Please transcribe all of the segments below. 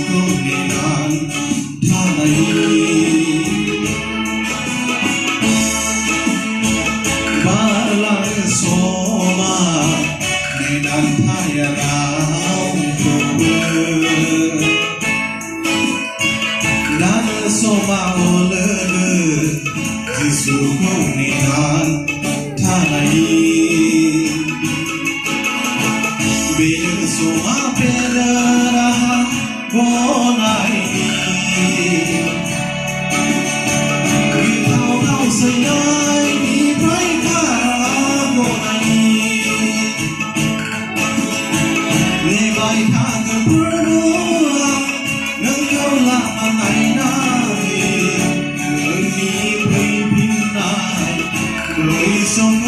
không để nan tha này ba lang soma để nan tha ya rao nan soma ole Giêsu không để nan tha này Bilang semua perarahan bonai Kita tahu sayang di mereka bonai Lebai tak berdua Engkau lah manai nai Ini berpindah Berisong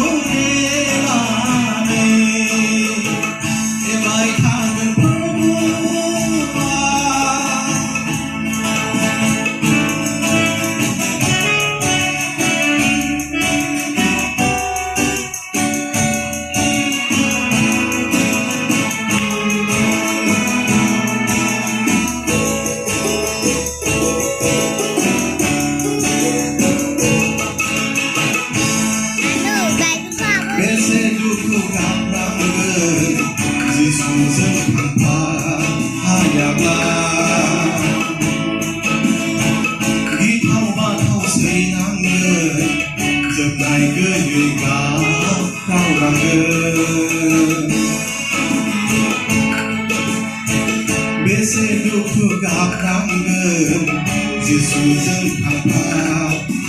Giêsu dân thằng ta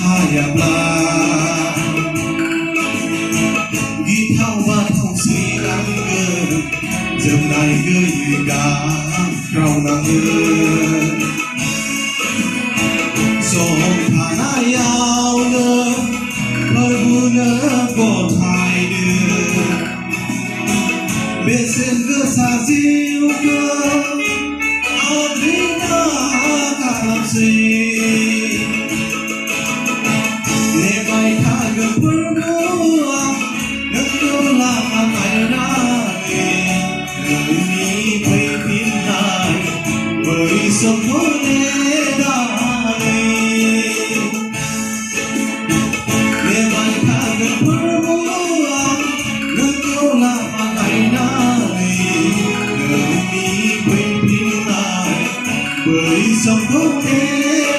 hai bla ghi thao ba thao suy nắng ngơ giờ này ngơ như cả rau nắng ngơ sông thả nai ao ngơ hơi buồn nỡ có thay đưa bên sen ngơ xa diêu cơ ôm đi na cả làm gì Hãy subscribe